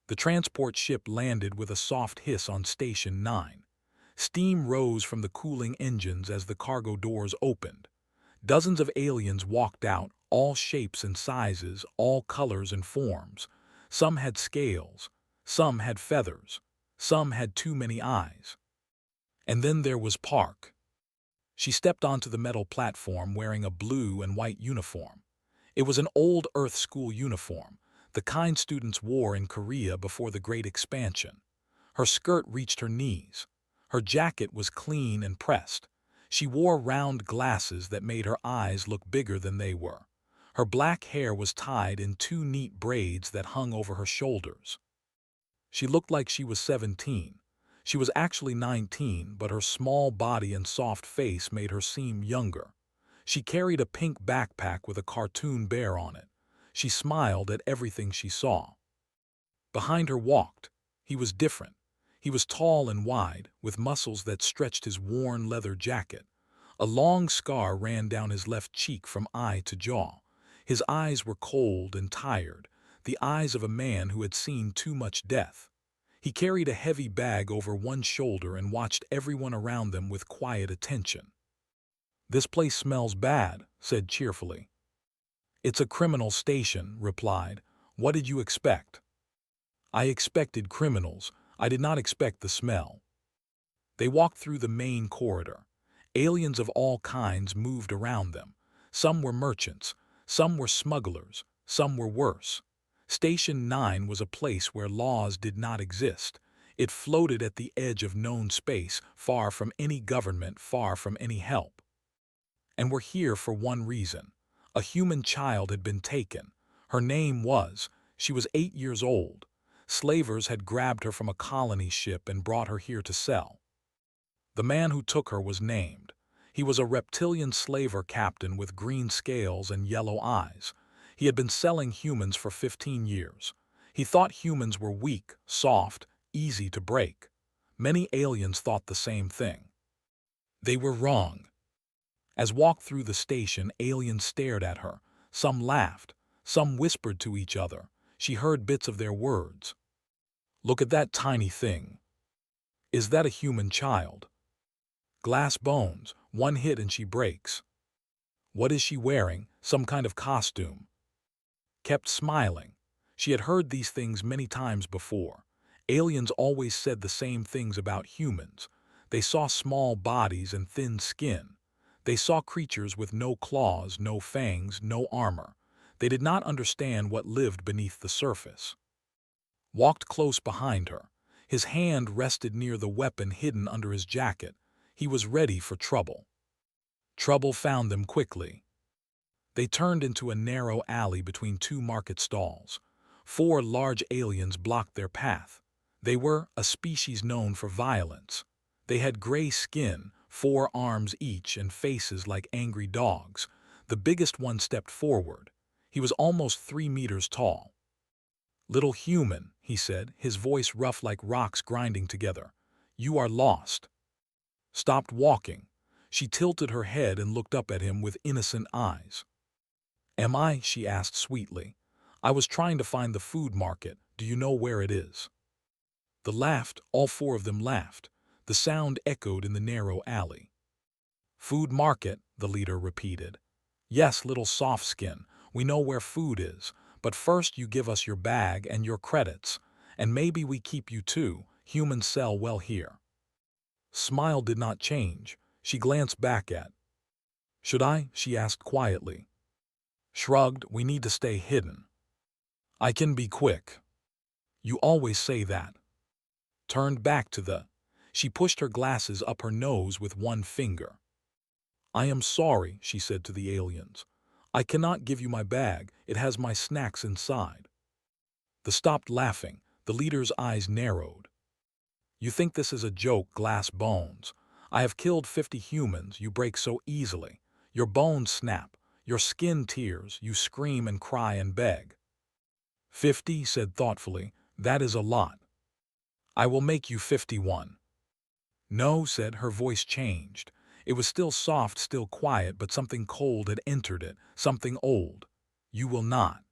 The transport ship landed with a soft hiss on Station 9. Steam rose from the cooling engines as the cargo doors opened. Dozens of aliens walked out, all shapes and sizes, all colors and forms. Some had scales, some had feathers, some had too many eyes. And then there was Park. She stepped onto the metal platform wearing a blue and white uniform. It was an old Earth school uniform, the kind students wore in Korea before the Great Expansion. Her skirt reached her knees. Her jacket was clean and pressed. She wore round glasses that made her eyes look bigger than they were. Her black hair was tied in two neat braids that hung over her shoulders. She looked like she was 17. She was actually 19, but her small body and soft face made her seem younger. She carried a pink backpack with a cartoon bear on it. She smiled at everything she saw. Behind her walked. He was different. He was tall and wide, with muscles that stretched his worn leather jacket. A long scar ran down his left cheek from eye to jaw. His eyes were cold and tired, the eyes of a man who had seen too much death. He carried a heavy bag over one shoulder and watched everyone around them with quiet attention. "This place smells bad," said cheerfully. "It's a criminal station," replied. "What did you expect?" "I expected criminals. I did not expect the smell." They walked through the main corridor. Aliens of all kinds moved around them. Some were merchants, some were smugglers, some were worse. Station 9 was a place where laws did not exist. It floated at the edge of known space, far from any government, far from any help. And we're here for one reason. A human child had been taken. Her name was, she was 8 years old. Slavers had grabbed her from a colony ship and brought her here to sell. The man who took her was named. He was a reptilian slaver captain with green scales and yellow eyes. He had been selling humans for 15 years. He thought humans were weak, soft, easy to break. Many aliens thought the same thing. They were wrong. As walked through the station, aliens stared at her. Some laughed. Some whispered to each other. She heard bits of their words. "Look at that tiny thing. Is that a human child? Glass bones, one hit and she breaks. What is she wearing? Some kind of costume." Kept smiling. She had heard these things many times before. Aliens always said the same things about humans. They saw small bodies and thin skin. They saw creatures with no claws, no fangs, no armor. They did not understand what lived beneath the surface. Walked close behind her. His hand rested near the weapon hidden under his jacket. He was ready for trouble. Trouble found them quickly. They turned into a narrow alley between two market stalls. 4 large aliens blocked their path. They were a species known for violence. They had gray skin, 4 arms each, and faces like angry dogs. The biggest one stepped forward. He was almost 3 meters tall. "Little human," he said, his voice rough like rocks grinding together. "You are lost." Stopped walking. She tilted her head and looked up at him with innocent eyes. "Am I?" she asked sweetly. "I was trying to find the food market. Do you know where it is?" They laughed. All 4 of them laughed. The sound echoed in the narrow alley. "Food market," the leader repeated. "Yes, little soft skin. We know where food is. But first you give us your bag and your credits. And maybe we keep you too. Humans sell well here." Smile did not change. She glanced back at. "Should I?" she asked quietly. Shrugged. "We need to stay hidden." "I can be quick." "You always say that." Turned back to the. She pushed her glasses up her nose with one finger. "I am sorry," she said to the aliens. "I cannot give you my bag. It has my snacks inside." They stopped laughing. The leader's eyes narrowed. "You think this is a joke, glass bones? I have killed 50 humans. You break so easily. Your bones snap. Your skin tears. You scream and cry and beg." 50, said thoughtfully. "That is a lot. I will make you 51. "No," said, her voice changed. It was still soft, still quiet, but something cold had entered it, something old. "You will not."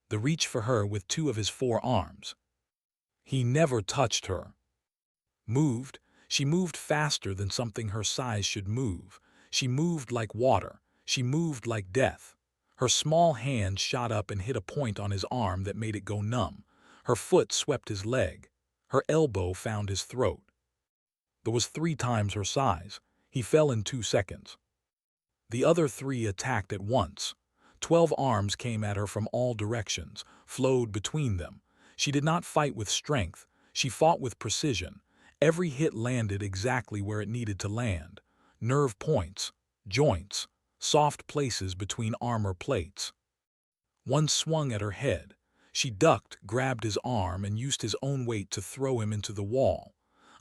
The reach for her with 2 of his 4 arms. He never touched her. Moved, she moved faster than something her size should move. She moved like water. She moved like death. Her small hand shot up and hit a point on his arm that made it go numb. Her foot swept his leg. Her elbow found his throat. There was 3 times her size. He fell in 2 seconds. The other 3 attacked at once. 12 arms came at her from all directions, flowed between them. She did not fight with strength. She fought with precision. Every hit landed exactly where it needed to land. Nerve points, joints, soft places between armor plates. One swung at her head. She ducked, grabbed his arm, and used his own weight to throw him into the wall.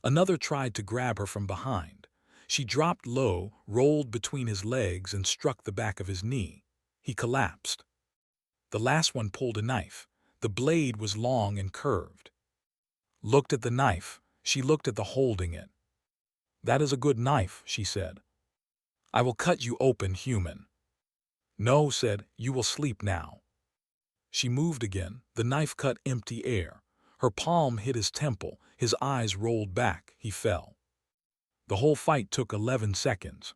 Another tried to grab her from behind. She dropped low, rolled between his legs, and struck the back of his knee. He collapsed. The last one pulled a knife. The blade was long and curved. Looked at the knife. She looked at the holding it. "That is a good knife," she said. "I will cut you open, human." "No," said, "you will sleep now." She moved again. The knife cut empty air. Her palm hit his temple. His eyes rolled back. He fell. The whole fight took 11 seconds.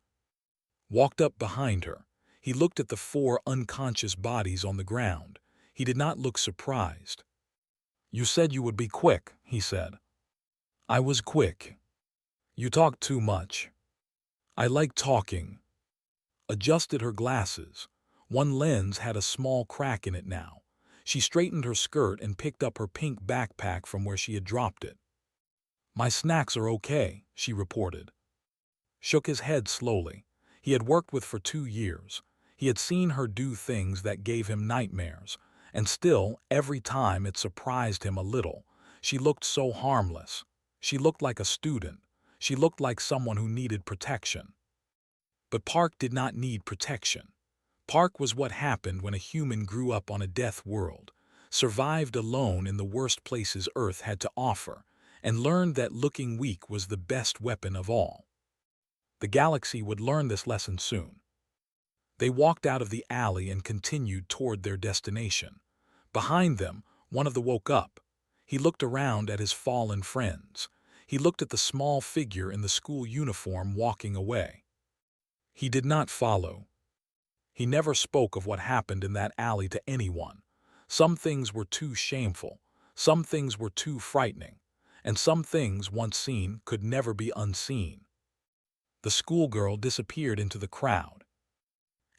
Walked up behind her. He looked at the 4 unconscious bodies on the ground. He did not look surprised. "You said you would be quick," he said. "I was quick. You talk too much." "I like talking." Adjusted her glasses. One lens had a small crack in it now. She straightened her skirt and picked up her pink backpack from where she had dropped it. "My snacks are okay," she reported. Shook his head slowly. He had worked with for 2 years. He had seen her do things that gave him nightmares, and still, every time it surprised him a little. She looked so harmless. She looked like a student. She looked like someone who needed protection. But Park did not need protection. Park was what happened when a human grew up on a death world, survived alone in the worst places Earth had to offer, and learned that looking weak was the best weapon of all. The galaxy would learn this lesson soon. They walked out of the alley and continued toward their destination. Behind them, one of them woke up. He looked around at his fallen friends. He looked at the small figure in the school uniform walking away. He did not follow. He never spoke of what happened in that alley to anyone. Some things were too shameful. Some things were too frightening. And some things, once seen, could never be unseen. The schoolgirl disappeared into the crowd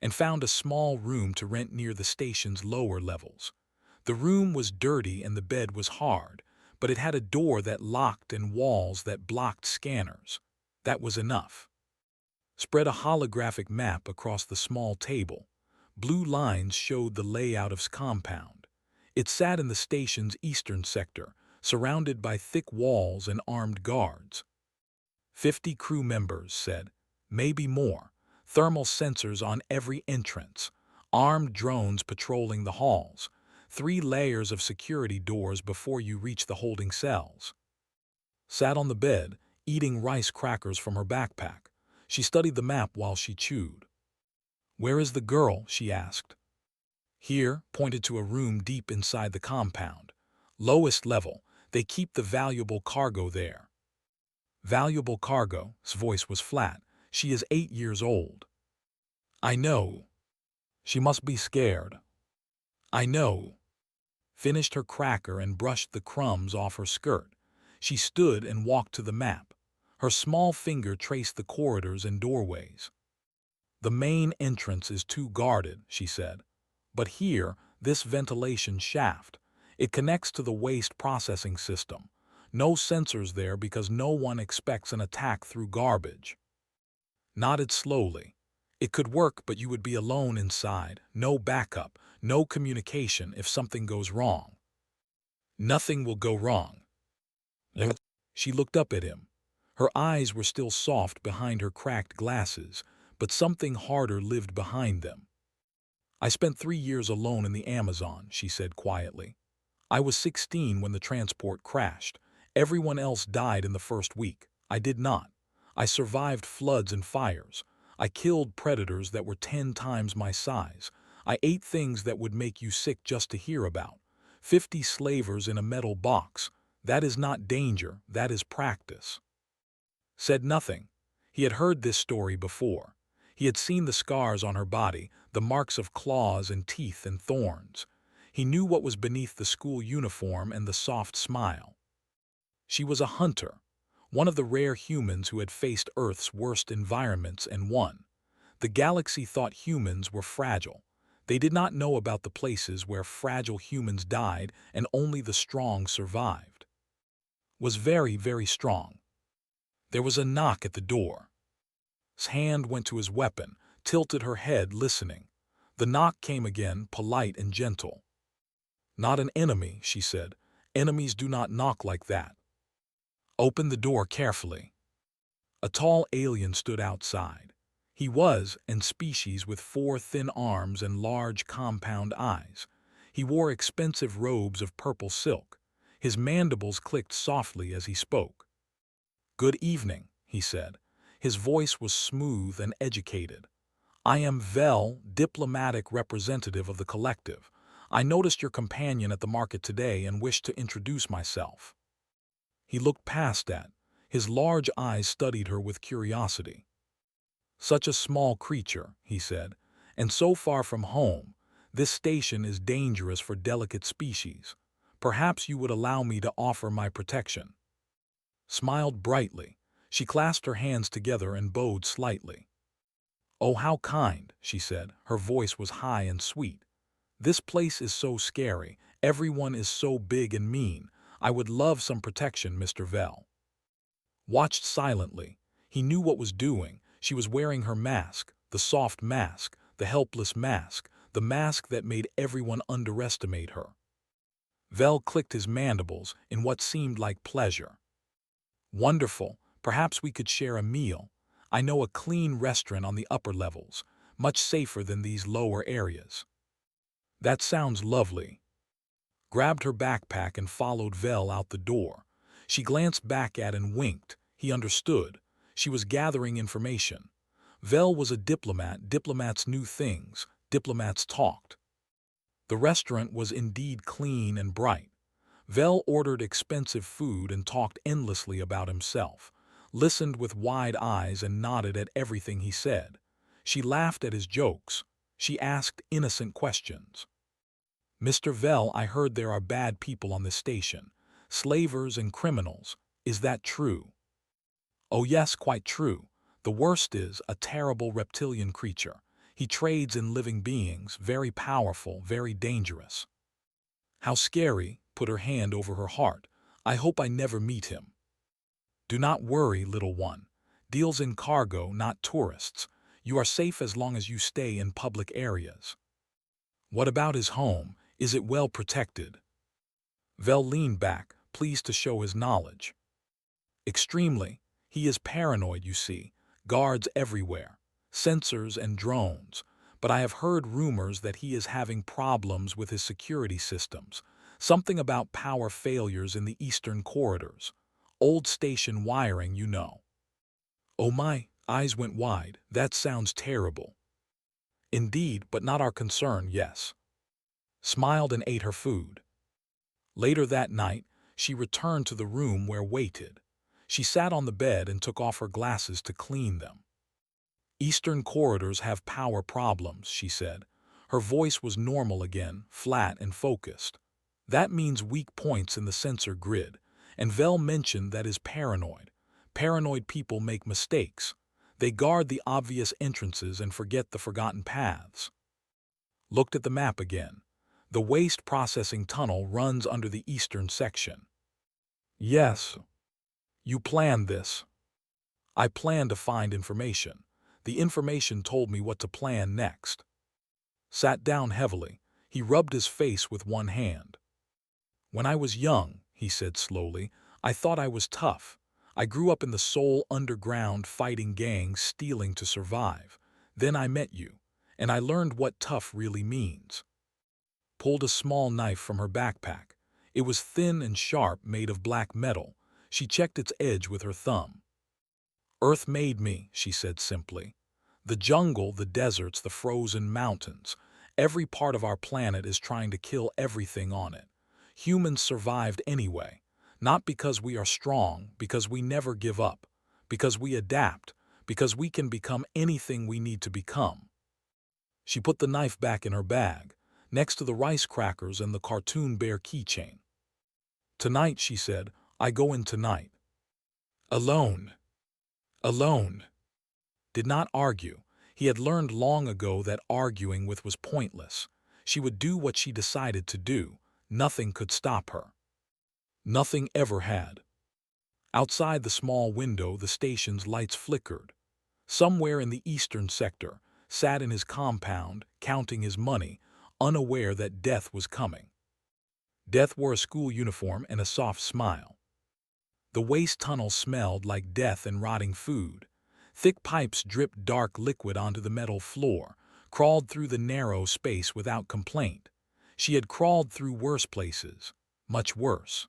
and found a small room to rent near the station's lower levels. The room was dirty and the bed was hard, but it had a door that locked and walls that blocked scanners. That was enough. Spread a holographic map across the small table. Blue lines showed the layout of its compound. It sat in the station's eastern sector, surrounded by thick walls and armed guards. 50 crew members, said. Maybe more. Thermal sensors on every entrance. Armed drones patrolling the halls. 3 layers of security doors before you reach the holding cells. Sat on the bed, eating rice crackers from her backpack. She studied the map while she chewed. "Where is the girl?" she asked. "Here," pointed to a room deep inside the compound. "Lowest level. They keep the valuable cargo there." "Valuable cargo?" His voice was flat. "She is 8 years old." "I know." "She must be scared." "I know." Finished her cracker and brushed the crumbs off her skirt. She stood and walked to the map. Her small finger traced the corridors and doorways. "The main entrance is too guarded," she said. "But here, this ventilation shaft, it connects to the waste processing system. No sensors there because no one expects an attack through garbage." Nodded slowly. "It could work, but you would be alone inside. No backup, no communication if something goes wrong." "Nothing will go wrong." She looked up at him. Her eyes were still soft behind her cracked glasses, but something harder lived behind them. "I spent 3 years alone in the Amazon," she said quietly. "I was 16 when the transport crashed. Everyone else died in the first week. I did not. I survived floods and fires. I killed predators that were 10 times my size. I ate things that would make you sick just to hear about. 50 slavers in a metal box. That is not danger, that is practice. Said nothing. He had heard this story before. He had seen the scars on her body, the marks of claws and teeth and thorns. He knew what was beneath the school uniform and the soft smile. She was a hunter, one of the rare humans who had faced Earth's worst environments and won. The galaxy thought humans were fragile. They did not know about the places where fragile humans died and only the strong survived. Was very, very strong. There was a knock at the door. His hand went to his weapon, tilted her head, listening. The knock came again, polite and gentle. "Not an enemy," she said. "Enemies do not knock like that." Open the door carefully. A tall alien stood outside. He was an species with 4 thin arms and large compound eyes. He wore expensive robes of purple silk. His mandibles clicked softly as he spoke. "Good evening," he said. His voice was smooth and educated. "I am Vel, diplomatic representative of the collective. I noticed your companion at the market today and wished to introduce myself." He looked past that. His large eyes studied her with curiosity. "Such a small creature," he said, "and so far from home. This station is dangerous for delicate species. Perhaps you would allow me to offer my protection." Smiled brightly. She clasped her hands together and bowed slightly. "Oh, how kind," she said. Her voice was high and sweet. "This place is so scary. Everyone is so big and mean. I would love some protection, Mr. Vel." Watched silently. He knew what was doing. She was wearing her mask, the soft mask, the helpless mask, the mask that made everyone underestimate her. Vel clicked his mandibles in what seemed like pleasure. "Wonderful. Perhaps we could share a meal. I know a clean restaurant on the upper levels, much safer than these lower areas." "That sounds lovely." Grabbed her backpack and followed Vel out the door. She glanced back at and winked. He understood. She was gathering information. Vel was a diplomat. Diplomats knew things. Diplomats talked. The restaurant was indeed clean and bright. Vel ordered expensive food and talked endlessly about himself, listened with wide eyes and nodded at everything he said. She laughed at his jokes. She asked innocent questions. "Mr. Vel, I heard there are bad people on this station, slavers and criminals. Is that true?" "Oh yes, quite true. The worst is a terrible reptilian creature. He trades in living beings, very powerful, very dangerous." "How scary," put her hand over her heart. "I hope I never meet him." "Do not worry, little one. Deals in cargo, not tourists. You are safe as long as you stay in public areas." "What about his home? Is it well protected?" Vel leaned back, pleased to show his knowledge. "Extremely. He is paranoid, you see. Guards everywhere. Sensors and drones. But I have heard rumors that he is having problems with his security systems. Something about power failures in the eastern corridors. Old station wiring, you know." "Oh my," eyes went wide. "That sounds terrible." "Indeed, but not our concern, yes." Smiled and ate her food. Later that night, she returned to the room where waited. She sat on the bed and took off her glasses to clean them. "Eastern corridors have power problems," she said. Her voice was normal again, flat and focused. "That means weak points in the sensor grid, and Vel mentioned that is paranoid. Paranoid people make mistakes. They guard the obvious entrances and forget the forgotten paths." Looked at the map again. The waste processing tunnel runs under the eastern section. "Yes. You planned this." "I planned to find information. The information told me what to plan next." Sat down heavily. He rubbed his face with one hand. "When I was young," he said slowly, "I thought I was tough. I grew up in the Seoul underground fighting gangs, stealing to survive. Then I met you, and I learned what tough really means." Pulled a small knife from her backpack. It was thin and sharp, made of black metal. She checked its edge with her thumb. "Earth made me," she said simply. "The jungle, the deserts, the frozen mountains. Every part of our planet is trying to kill everything on it. Humans survived anyway. Not because we are strong, because we never give up, because we adapt, because we can become anything we need to become. She put the knife back in her bag, next to the rice crackers and the cartoon bear keychain. Tonight, she said, I go in tonight. Alone. Alone. Did not argue. He had learned long ago that arguing with was pointless. She would do what she decided to do. Nothing could stop her. Nothing ever had. Outside the small window, the station's lights flickered. Somewhere in the eastern sector, sat in his compound, counting his money, unaware that death was coming. Death wore a school uniform and a soft smile. The waste tunnel smelled like death and rotting food. Thick pipes dripped dark liquid onto the metal floor, crawled through the narrow space without complaint. She had crawled through worse places, much worse.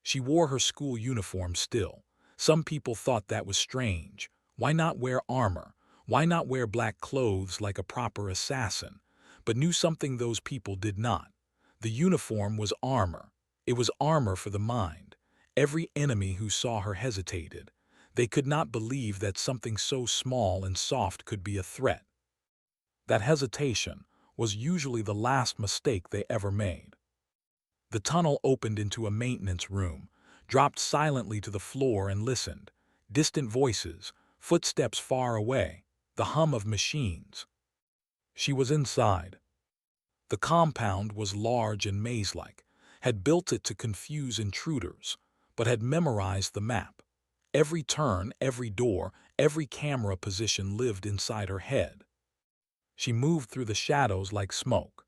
She wore her school uniform still. Some people thought that was strange. Why not wear armor? Why not wear black clothes like a proper assassin? But knew something those people did not. The uniform was armor. It was armor for the mind. Every enemy who saw her hesitated. They could not believe that something so small and soft could be a threat. That hesitation was usually the last mistake they ever made. The tunnel opened into a maintenance room, dropped silently to the floor and listened. Distant voices, footsteps far away, the hum of machines. She was inside. The compound was large and maze-like, had built it to confuse intruders, but had memorized the map. Every turn, every door, every camera position lived inside her head. She moved through the shadows like smoke.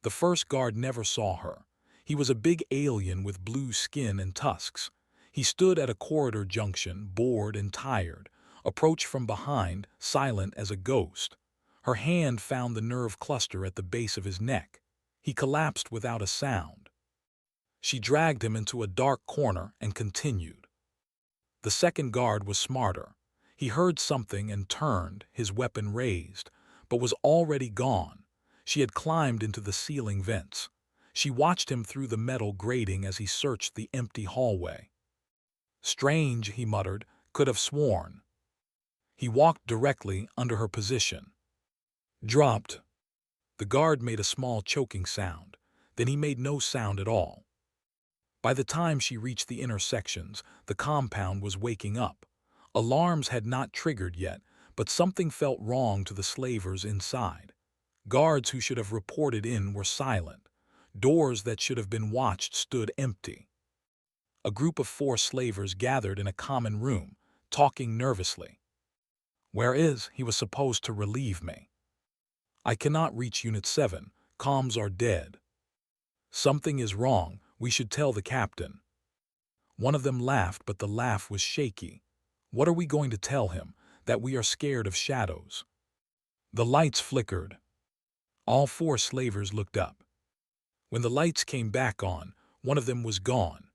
The first guard never saw her. He was a big alien with blue skin and tusks. He stood at a corridor junction, bored and tired, approached from behind, silent as a ghost. Her hand found the nerve cluster at the base of his neck. He collapsed without a sound. She dragged him into a dark corner and continued. The second guard was smarter. He heard something and turned, his weapon raised, but was already gone. She had climbed into the ceiling vents. She watched him through the metal grating as he searched the empty hallway. Strange, he muttered, could have sworn. He walked directly under her position. Dropped. The guard made a small choking sound. Then he made no sound at all. By the time she reached the intersections, the compound was waking up. Alarms had not triggered yet, but something felt wrong to the slavers inside. Guards who should have reported in were silent. Doors that should have been watched stood empty. A group of 4 slavers gathered in a common room, talking nervously. Where is he was supposed to relieve me? I cannot reach Unit 7. Comms are dead. Something is wrong. We should tell the captain. One of them laughed, but the laugh was shaky. What are we going to tell him? That we are scared of shadows. The lights flickered. All 4 slavers looked up. When the lights came back on, one of them was gone.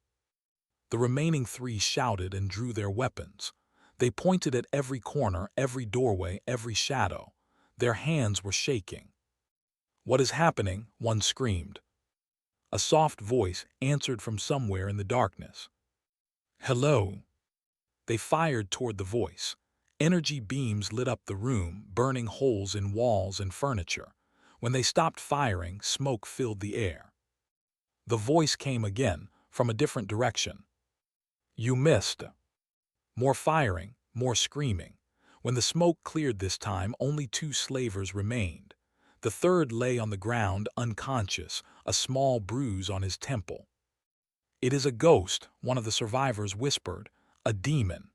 The remaining 3 shouted and drew their weapons. They pointed at every corner, every doorway, every shadow. Their hands were shaking. What is happening? One screamed. A soft voice answered from somewhere in the darkness. Hello. They fired toward the voice. Energy beams lit up the room, burning holes in walls and furniture. When they stopped firing, smoke filled the air. The voice came again, from a different direction. You missed. More firing, more screaming. When the smoke cleared this time, only 2 slavers remained. The third lay on the ground, unconscious, a small bruise on his temple. It is a ghost, one of the survivors whispered. A demon.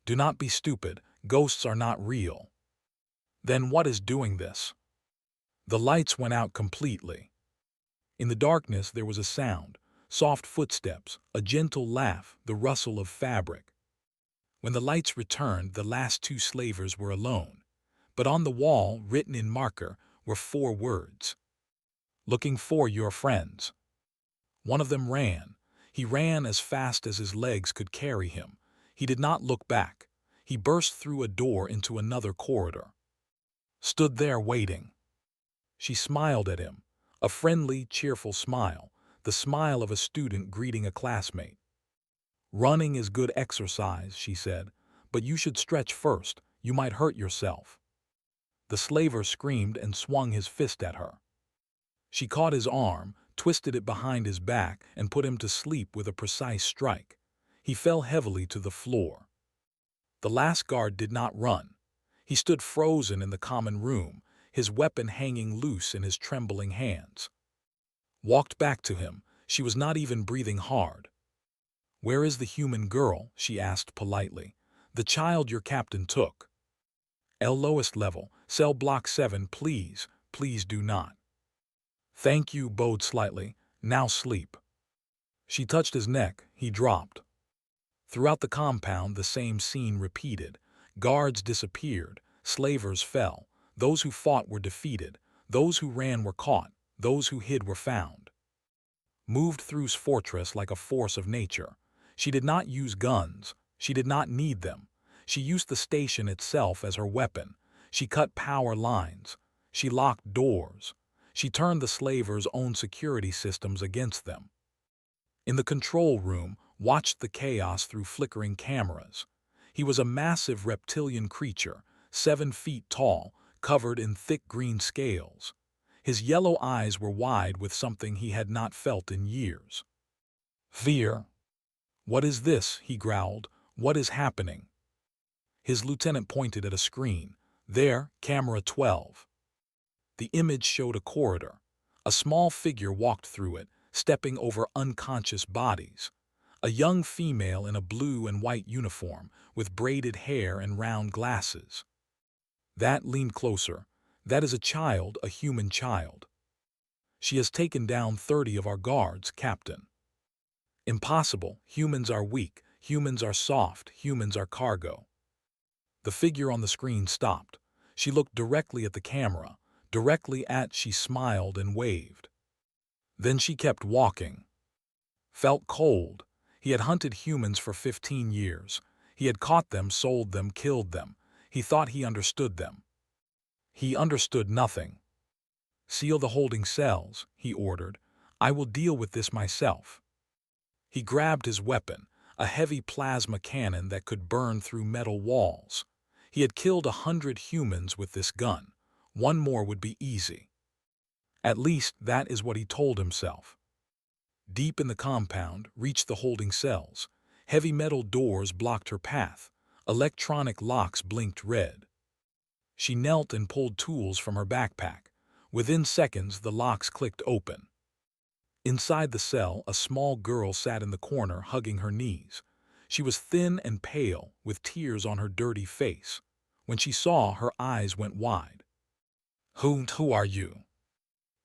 Do not be stupid, ghosts are not real. Then what is doing this? The lights went out completely. In the darkness there was a sound, soft footsteps, a gentle laugh, the rustle of fabric. When the lights returned, the last 2 slavers were alone. But on the wall, written in marker, were 4 words. Looking for your friends. One of them ran. He ran as fast as his legs could carry him. He did not look back. He burst through a door into another corridor. Stood there waiting. She smiled at him, a friendly, cheerful smile. the smile of a student greeting a classmate. "Running is good exercise," she said, "but you should stretch first. You might hurt yourself." The slaver screamed and swung his fist at her. She caught his arm, twisted it behind his back, and put him to sleep with a precise strike. He fell heavily to the floor. The last guard did not run. He stood frozen in the common room, his weapon hanging loose in his trembling hands. Walked back to him. She was not even breathing hard. "Where is the human girl?" she asked politely. "The child your captain took." "Lowest level, cell block 7, please, please do not." "Thank you," bowed slightly. "Now sleep." She touched his neck. He dropped. Throughout the compound, the same scene repeated. Guards disappeared. Slavers fell. Those who fought were defeated. Those who ran were caught. Those who hid were found. Moved through's fortress like a force of nature. She did not use guns. She did not need them. She used the station itself as her weapon. She cut power lines. She locked doors. She turned the slavers' own security systems against them. In the control room, watched the chaos through flickering cameras. He was a massive reptilian creature, 7 feet tall, covered in thick green scales. His yellow eyes were wide with something he had not felt in years. "Fear." "What is this?" he growled. "What is happening?" His lieutenant pointed at a screen. "There, camera 12." The image showed a corridor. A small figure walked through it, stepping over unconscious bodies. A young female in a blue and white uniform, with braided hair and round glasses. That leaned closer. "That is a child, a human child." "She has taken down 30 of our guards, Captain." "Impossible. Humans are weak. Humans are soft. Humans are cargo." The figure on the screen stopped. She looked directly at the camera. She smiled and waved. Then she kept walking. Felt cold. He had hunted humans for 15 years. He had caught them, sold them, killed them. He thought he understood them. He understood nothing. "Seal the holding cells," he ordered. "I will deal with this myself." He grabbed his weapon, a heavy plasma cannon that could burn through metal walls. He had killed 100 humans with this gun. One more would be easy. At least that is what he told himself. Deep in the compound, reached the holding cells. Heavy metal doors blocked her path. Electronic locks blinked red. She knelt and pulled tools from her backpack. Within seconds, the locks clicked open. Inside the cell, a small girl sat in the corner, hugging her knees. She was thin and pale, with tears on her dirty face. When she saw, her eyes went wide. Who are you?"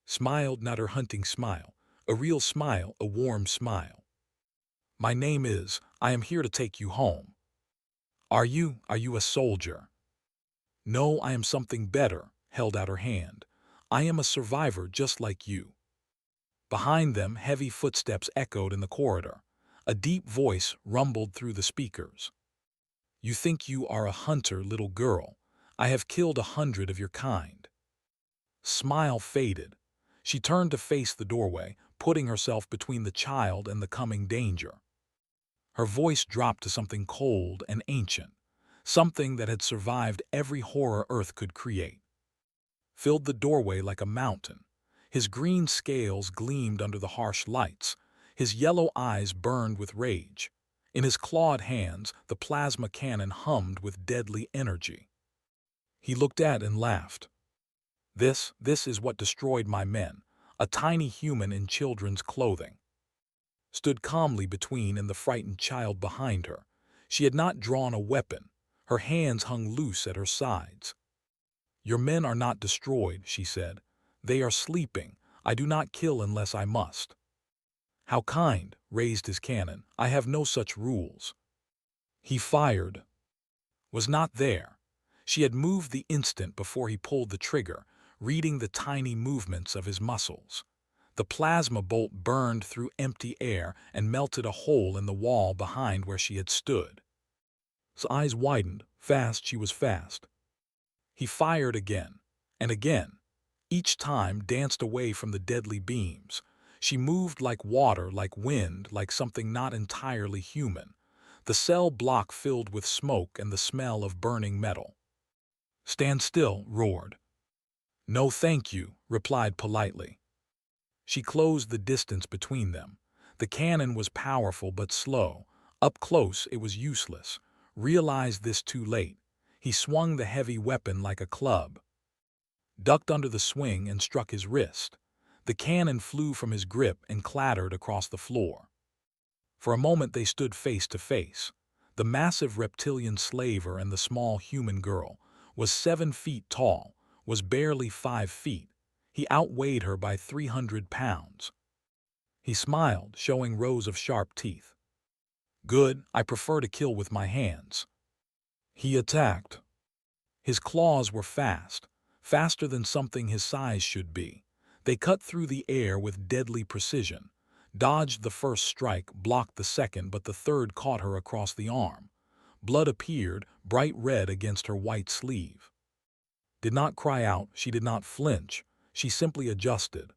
Smiled, not her hunting smile. A real smile, a warm smile. "My name is, I am here to take you home." Are you a soldier?" "No, I am something better," held out her hand. "I am a survivor just like you." Behind them, heavy footsteps echoed in the corridor. A deep voice rumbled through the speakers. "You think you are a hunter, little girl. I have killed 100 of your kind." Smile faded. She turned to face the doorway, putting herself between the child and the coming danger. Her voice dropped to something cold and ancient, something that had survived every horror Earth could create. Filled the doorway like a mountain. His green scales gleamed under the harsh lights. His yellow eyes burned with rage. In his clawed hands, the plasma cannon hummed with deadly energy. He looked at and laughed. This is what destroyed my men, a tiny human in children's clothing." Stood calmly between and the frightened child behind her. She had not drawn a weapon. Her hands hung loose at her sides. "Your men are not destroyed," she said. "They are sleeping. I do not kill unless I must." "How kind," raised his cannon. "I have no such rules." He fired. Was not there. She had moved the instant before he pulled the trigger, reading the tiny movements of his muscles. The plasma bolt burned through empty air and melted a hole in the wall behind where she had stood. His eyes widened. Fast, she was fast. He fired again, and again. Each time danced away from the deadly beams. She moved like water, like wind, like something not entirely human. The cell block filled with smoke and the smell of burning metal. "Stand still," roared. "No, thank you," replied politely. She closed the distance between them. The cannon was powerful but slow. Up close, it was useless. Realized this too late. He swung the heavy weapon like a club, ducked under the swing, and struck his wrist. The cannon flew from his grip and clattered across the floor. For a moment they stood face to face. The massive reptilian slaver and the small human girl was 7 feet tall, was barely 5 feet. He outweighed her by 300 pounds. He smiled, showing rows of sharp teeth. "Good, I prefer to kill with my hands." He attacked. His claws were fast, faster than something his size should be. They cut through the air with deadly precision, dodged the first strike, blocked the second, but the third caught her across the arm. Blood appeared, bright red against her white sleeve. Did not cry out, she did not flinch, she simply adjusted.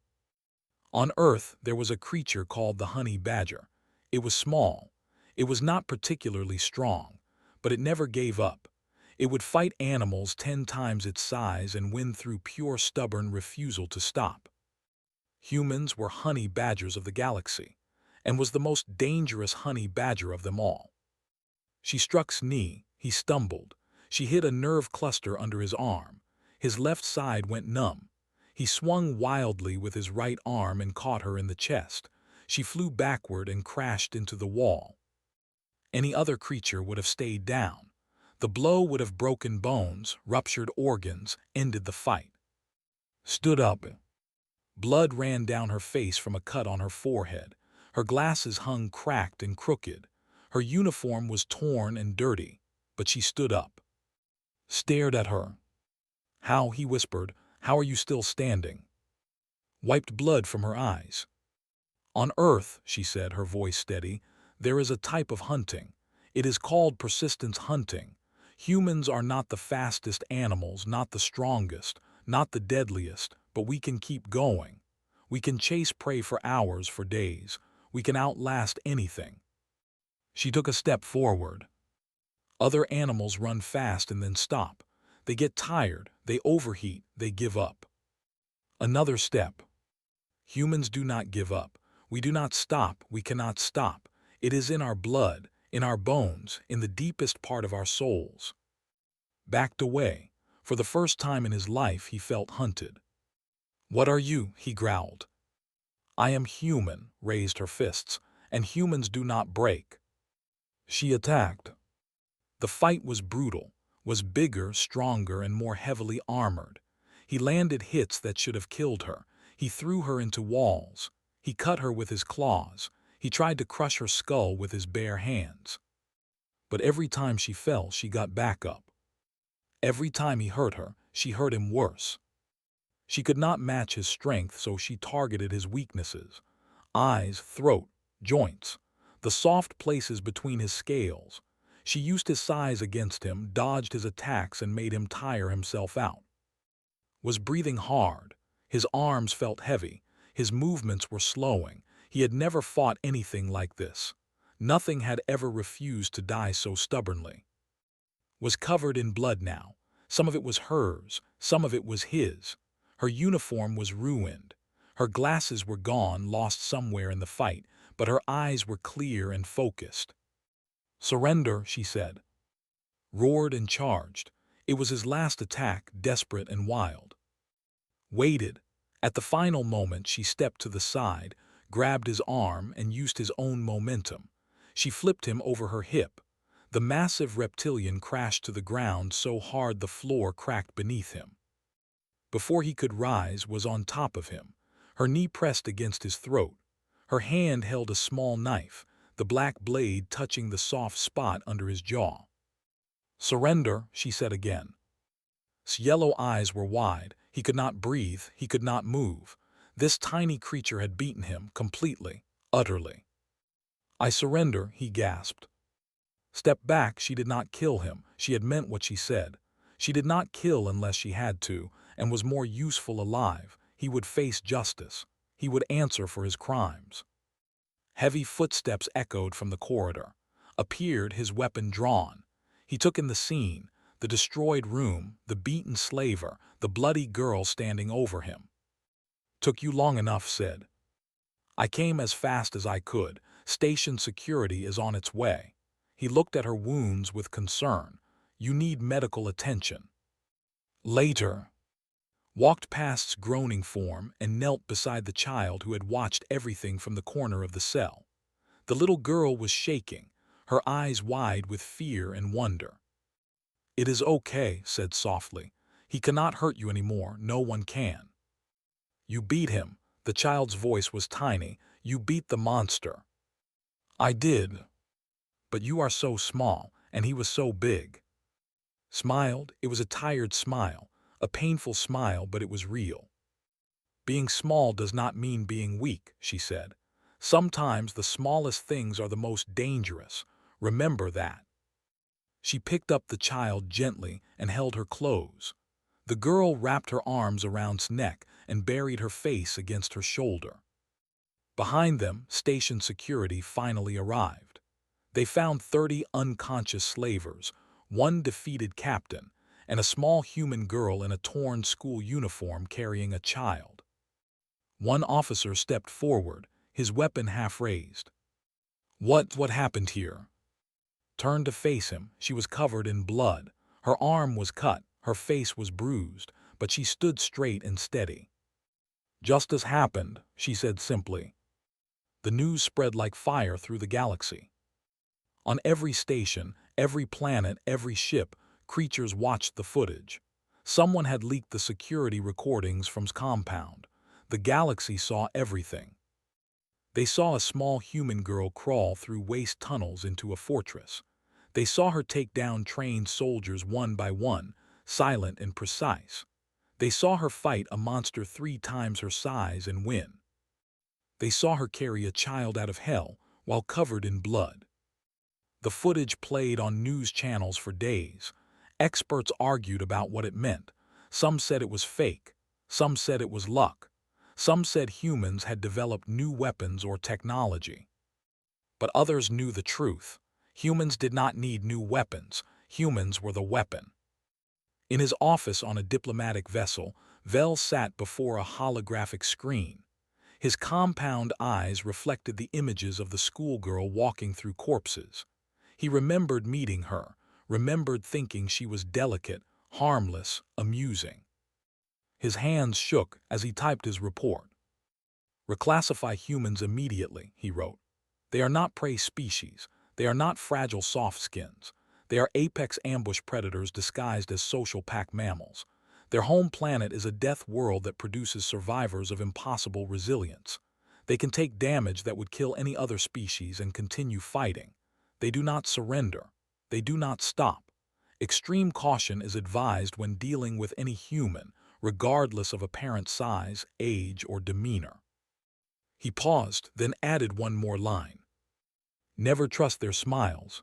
On Earth, there was a creature called the honey badger. It was small. It was not particularly strong, but it never gave up. It would fight animals 10 times its size and win through pure stubborn refusal to stop. Humans were honey badgers of the galaxy, and was the most dangerous honey badger of them all. She struck his knee. He stumbled. She hit a nerve cluster under his arm. His left side went numb. He swung wildly with his right arm and caught her in the chest. She flew backward and crashed into the wall. Any other creature would have stayed down. The blow would have broken bones, ruptured organs, ended the fight. Stood up. Blood ran down her face from a cut on her forehead. Her glasses hung cracked and crooked. Her uniform was torn and dirty, but she stood up. Stared at her. "How," he whispered, "how are you still standing?" Wiped blood from her eyes. "On Earth," she said, her voice steady, "there is a type of hunting. It is called persistence hunting. Humans are not the fastest animals, not the strongest, not the deadliest, but we can keep going. We can chase prey for hours, for days. We can outlast anything." She took a step forward. Other animals run fast and then stop. They get tired, they overheat, they give up. Another step. Humans do not give up. We do not stop, we cannot stop. It is in our blood, in our bones, in the deepest part of our souls. Backed away. For the first time in his life he felt hunted. "What are you?" he growled. "I am human," raised her fists, "and humans do not break." She attacked. The fight was brutal, was bigger, stronger, and more heavily armored. He landed hits that should have killed her. He threw her into walls. He cut her with his claws. He tried to crush her skull with his bare hands. But every time she fell, she got back up. Every time he hurt her, she hurt him worse. She could not match his strength, so she targeted his weaknesses: eyes, throat, joints, the soft places between his scales. She used his size against him, dodged his attacks, and made him tire himself out. Was breathing hard. His arms felt heavy. His movements were slowing. He had never fought anything like this. Nothing had ever refused to die so stubbornly. Was covered in blood now. Some of it was hers, some of it was his. Her uniform was ruined. Her glasses were gone, lost somewhere in the fight, but her eyes were clear and focused. "Surrender," she said. Roared and charged. It was his last attack, desperate and wild. Waited. At the final moment, she stepped to the side, grabbed his arm, and used his own momentum. She flipped him over her hip. The massive reptilian crashed to the ground so hard the floor cracked beneath him. Before he could rise, was on top of him. Her knee pressed against his throat. Her hand held a small knife, the black blade touching the soft spot under his jaw. "Surrender," she said again. His yellow eyes were wide. He could not breathe. He could not move. This tiny creature had beaten him completely, utterly. "I surrender," he gasped. Step back. She did not kill him. She had meant what she said. She did not kill unless she had to, and was more useful alive. He would face justice. He would answer for his crimes. Heavy footsteps echoed from the corridor. Appeared, his weapon drawn. He took in the scene, the destroyed room, the beaten slaver, the bloody girl standing over him. "Took you long enough," said. "I came as fast as I could. Station security is on its way." He looked at her wounds with concern. "You need medical attention." Later, walked past's groaning form and knelt beside the child who had watched everything from the corner of the cell. The little girl was shaking, her eyes wide with fear and wonder. "It is okay," said softly. "He cannot hurt you anymore. No one can." "You beat him." The child's voice was tiny. "You beat the monster." "I did. But you are so small, and he was so big." Smiled. It was a tired smile, a painful smile, but it was real. "Being small does not mean being weak," she said. "Sometimes the smallest things are the most dangerous. Remember that." She picked up the child gently and held her close. The girl wrapped her arms around his neck and buried her face against her shoulder. Behind them, station security finally arrived. They found 30 unconscious slavers, one defeated captain, and a small human girl in a torn school uniform carrying a child. One officer stepped forward, his weapon half raised. What happened here?" Turned to face him. She was covered in blood. Her arm was cut, her face was bruised, but she stood straight and steady. "Justice happened," she said simply. The news spread like fire through the galaxy. On every station, every planet, every ship, creatures watched the footage. Someone had leaked the security recordings from his compound. The galaxy saw everything. They saw a small human girl crawl through waste tunnels into a fortress. They saw her take down trained soldiers one by one, silent and precise. They saw her fight a monster 3 times her size and win. They saw her carry a child out of hell while covered in blood. The footage played on news channels for days. Experts argued about what it meant. Some said it was fake. Some said it was luck. Some said humans had developed new weapons or technology. But others knew the truth. Humans did not need new weapons. Humans were the weapon. In his office on a diplomatic vessel, Vel sat before a holographic screen. His compound eyes reflected the images of the schoolgirl walking through corpses. He remembered meeting her, remembered thinking she was delicate, harmless, amusing. His hands shook as he typed his report. "Reclassify humans immediately," he wrote. "They are not prey species. They are not fragile soft skins. They are apex ambush predators disguised as social pack mammals. Their home planet is a death world that produces survivors of impossible resilience. They can take damage that would kill any other species and continue fighting. They do not surrender. They do not stop. Extreme caution is advised when dealing with any human, regardless of apparent size, age, or demeanor." He paused, then added one more line. "Never trust their smiles."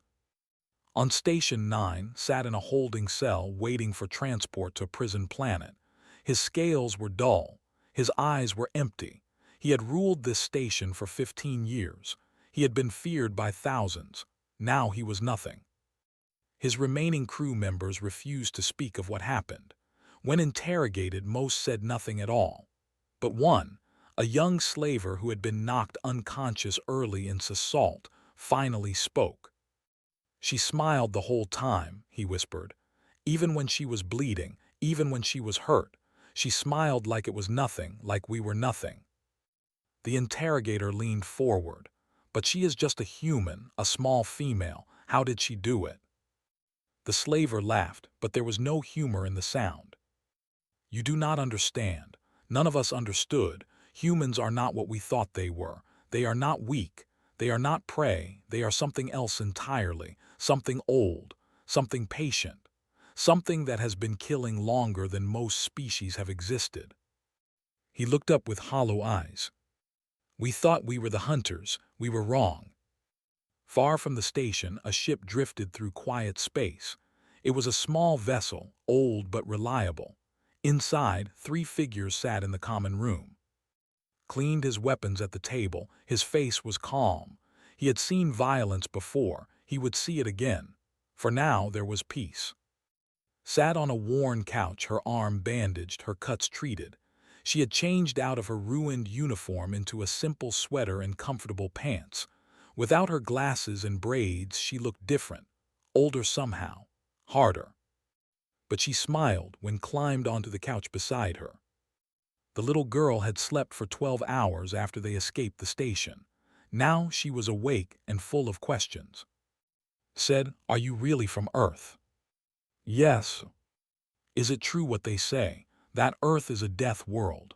On Station 9, sat in a holding cell waiting for transport to a prison planet. His scales were dull. His eyes were empty. He had ruled this station for 15 years. He had been feared by thousands. Now he was nothing. His remaining crew members refused to speak of what happened. When interrogated, most said nothing at all. But one, a young slaver who had been knocked unconscious early in assault, finally spoke. "She smiled the whole time," he whispered. "Even when she was bleeding, even when she was hurt, she smiled like it was nothing, like we were nothing." The interrogator leaned forward. "But she is just a human, a small female. How did she do it?" The slaver laughed, but there was no humor in the sound. "You do not understand. None of us understood. Humans are not what we thought they were. They are not weak. They are not prey. They are something else entirely, something old, something patient, something that has been killing longer than most species have existed." He looked up with hollow eyes. "We thought we were the hunters. We were wrong." Far from the station, a ship drifted through quiet space. It was a small vessel, old but reliable. Inside, 3 figures sat in the common room. cleaned his weapons at the table. His face was calm. He had seen violence before. He would see it again. For now there was peace. Sat on a worn couch, her arm bandaged, her cuts treated. She had changed out of her ruined uniform into a simple sweater and comfortable pants. Without her glasses and braids, she looked different, older somehow, harder. But she smiled when climbed onto the couch beside her. The little girl had slept for 12 hours after they escaped the station. Now she was awake and full of questions. Said, "Are you really from Earth?" "Yes." "Is it true what they say, that Earth is a death world?"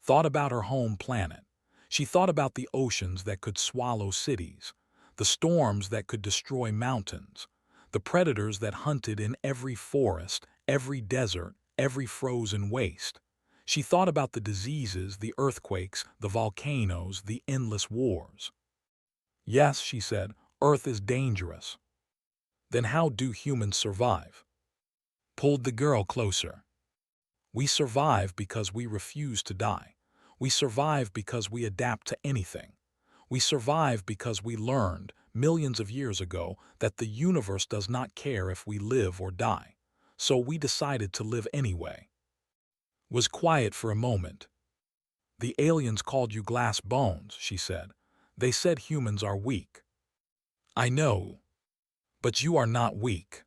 Thought about her home planet. She thought about the oceans that could swallow cities, the storms that could destroy mountains, the predators that hunted in every forest, every desert, every frozen waste. She thought about the diseases, the earthquakes, the volcanoes, the endless wars. "Yes," she said, "Earth is dangerous." "Then how do humans survive?" Pulled the girl closer. "We survive because we refuse to die. We survive because we adapt to anything. We survive because we learned, millions of years ago, that the universe does not care if we live or die. So we decided to live anyway." Was quiet for a moment. "The aliens called you glass bones," she said. "They said humans are weak." "I know. But you are not weak."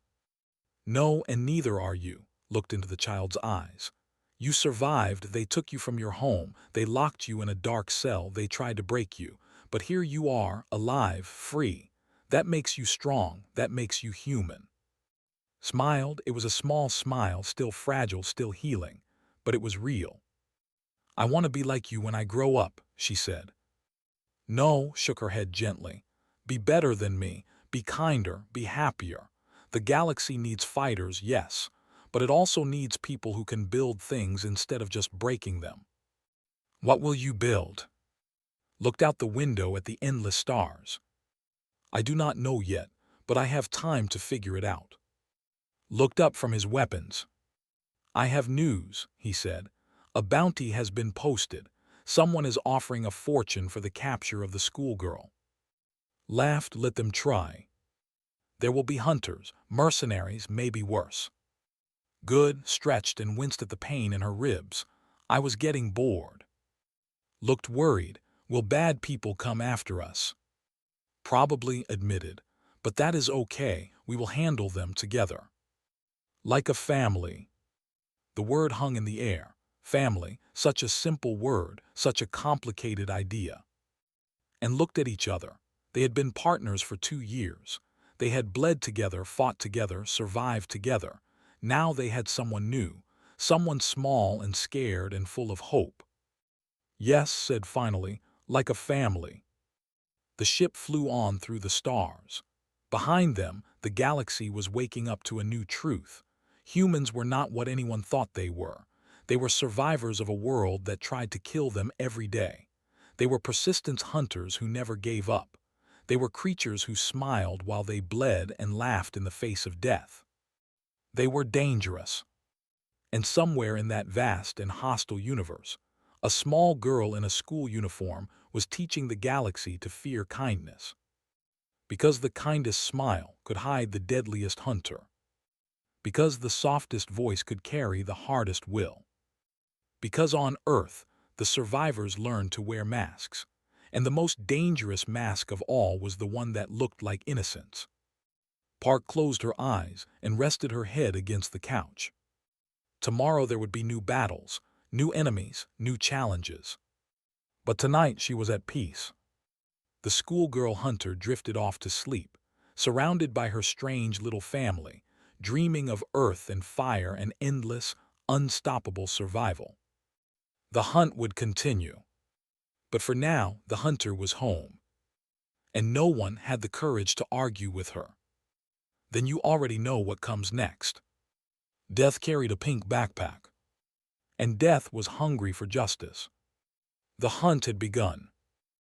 "No, and neither are you," looked into the child's eyes. "You survived. They took you from your home. They locked you in a dark cell. They tried to break you. But here you are, alive, free. That makes you strong. That makes you human." Smiled. It was a small smile, still fragile, still healing. But it was real. "I want to be like you when I grow up," she said. "No," shook her head gently. "Be better than me. Be kinder. Be happier. The galaxy needs fighters, yes, but it also needs people who can build things instead of just breaking them." "What will you build?" Looked out the window at the endless stars. "I do not know yet, but I have time to figure it out." Looked up from his weapons. "I have news," he said. "A bounty has been posted. Someone is offering a fortune for the capture of the schoolgirl." Laughed. "Let them try. There will be hunters, mercenaries, maybe worse." Good. Stretched and winced at the pain in her ribs. "I was getting bored." Looked worried. "Will bad people come after us?" "Probably," admitted. "But that is okay. We will handle them together. Like a family." The word hung in the air. Family, such a simple word, such a complicated idea. And looked at each other. They had been partners for 2 years. They had bled together, fought together, survived together. Now they had someone new, someone small and scared and full of hope. "Yes," said finally, "like a family." The ship flew on through the stars. Behind them, the galaxy was waking up to a new truth. Humans were not what anyone thought they were. They were survivors of a world that tried to kill them every day. They were persistent hunters who never gave up. They were creatures who smiled while they bled and laughed in the face of death. They were dangerous. And somewhere in that vast and hostile universe, a small girl in a school uniform was teaching the galaxy to fear kindness. Because the kindest smile could hide the deadliest hunter. Because the softest voice could carry the hardest will. Because on Earth, the survivors learned to wear masks, and the most dangerous mask of all was the one that looked like innocence. Park closed her eyes and rested her head against the couch. Tomorrow there would be new battles, new enemies, new challenges. But tonight she was at peace. The schoolgirl hunter drifted off to sleep, surrounded by her strange little family, dreaming of earth and fire and endless, unstoppable survival. The hunt would continue. But for now, the hunter was home. And no one had the courage to argue with her. Then you already know what comes next. Death carried a pink backpack. And Death was hungry for justice. The hunt had begun.